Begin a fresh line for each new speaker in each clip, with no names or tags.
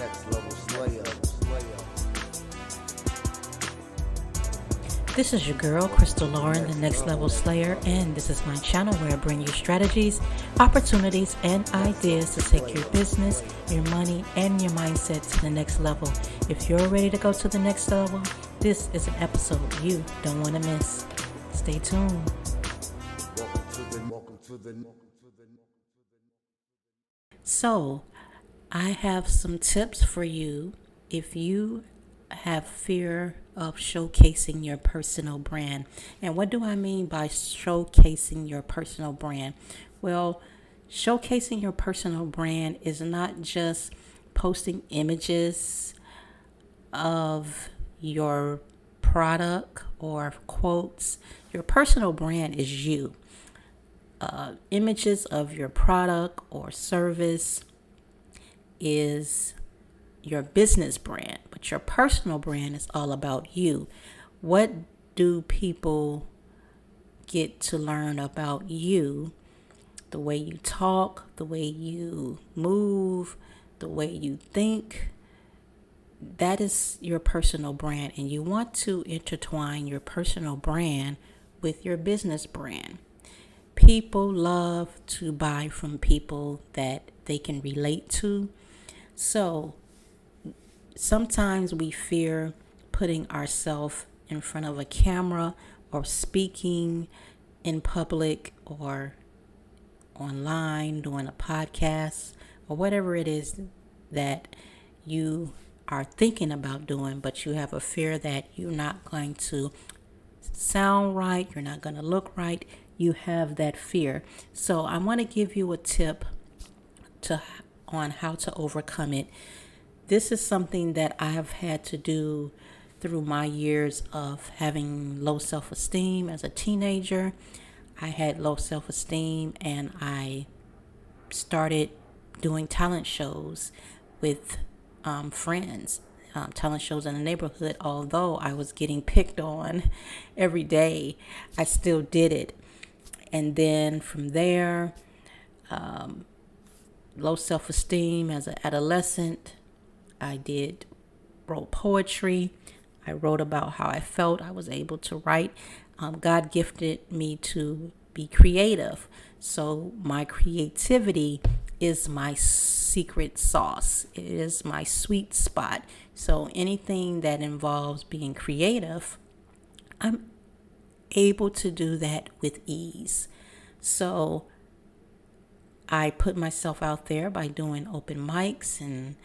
next level slayer.
This is your girl, Crystal Lauren, the Next Level Slayer, and this is my channel where I bring you strategies, opportunities, and ideas to take your business, your money, and your mindset to the next level. If you're ready to go to the next level, this is an episode you don't want to miss. Stay tuned. So, I have some tips for you if you have fear of showcasing your personal brand. And what do I mean by showcasing your personal brand? Well, showcasing your personal brand is not just posting images of your product or quotes. Your personal brand is you. Images of your product or service is your business brand, but your personal brand is all about you. What do people get to learn about you? The way you talk, the way you move, the way you think. That is your personal brand, and you want to intertwine your personal brand with your business brand. People love to buy from people that they can relate to. So sometimes we fear putting ourselves in front of a camera or speaking in public or online, doing a podcast or whatever it is that you are thinking about doing, but you have a fear that you're not going to sound right, you're not going to look right. You have that fear. So I want to give you a tip on how to overcome it. This is something that I have had to do through my years of having low self-esteem as a teenager. I had low self-esteem and I started doing talent shows with friends, talent shows in the neighborhood. Although I was getting picked on every day, I still did it. And then from there, low self-esteem as an adolescent, I wrote poetry. I wrote about how I felt. I was able to write. God gifted me to be creative. So my creativity is my secret sauce. It is my sweet spot. So anything that involves being creative, I'm able to do that with ease. So I put myself out there by doing open mics and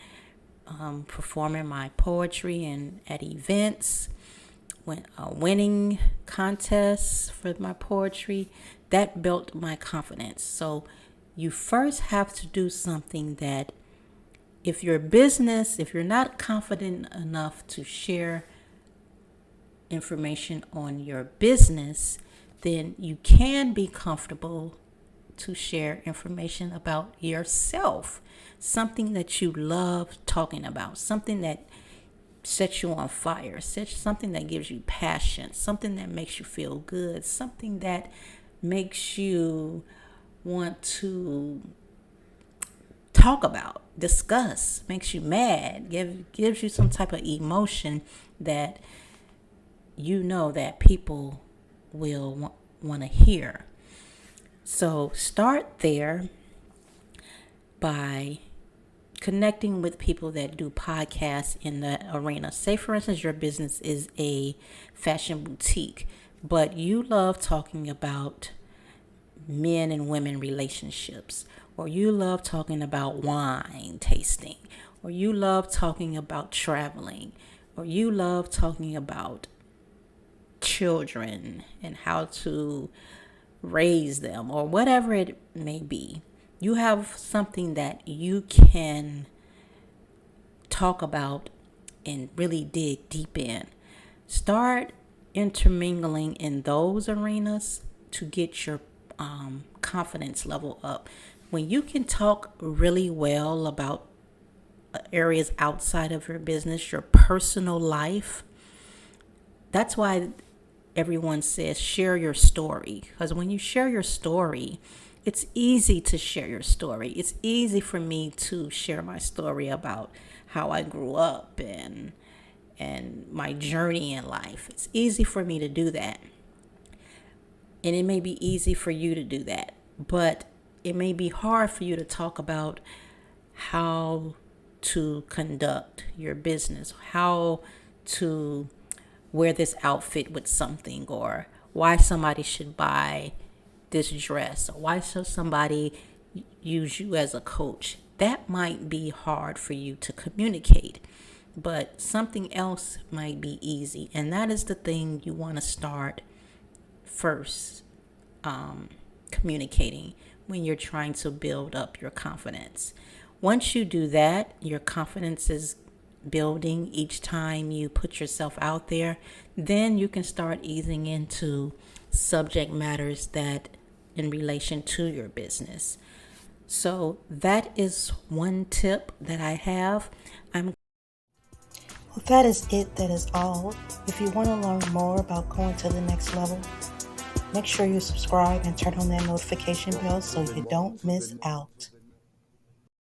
performing my poetry and at events, winning contests for my poetry. That built my confidence. So you first have to do something that if you're not confident enough to share information on your business, then you can be comfortable to share information about yourself, something that you love talking about, something that sets you on fire, something that gives you passion, something that makes you feel good, something that makes you want to talk about, discuss, makes you mad, gives you some type of emotion that you know that people will want to hear. So start there by connecting with people that do podcasts in the arena. Say, for instance, your business is a fashion boutique, but you love talking about men and women relationships, or you love talking about wine tasting, or you love talking about traveling, or you love talking about children and how to raise them, or whatever it may be. You have something that you can talk about and really dig deep in. Start intermingling in those arenas to get your confidence level up. When you can talk really well about areas outside of your business, your personal life, that's why everyone says share your story. Because when you share your story, it's easy to share your story. It's easy for me to share my story about how I grew up and my journey in life. It's easy for me to do that. And it may be easy for you to do that, but it may be hard for you to talk about how to conduct your business, how to wear this outfit with something, or why somebody should buy this dress, or why should somebody use you as a coach. That might be hard for you to communicate, but something else might be easy. And that is the thing you want to start first, communicating when you're trying to build up your confidence. Once you do that, your confidence is building each time you put yourself out there. Then you can start easing into subject matters that in relation to your business. So that is one tip that I have. Well, that is it. That is all. If you want to learn more about going to the next level, make sure you subscribe and turn on that notification bell so you don't miss out.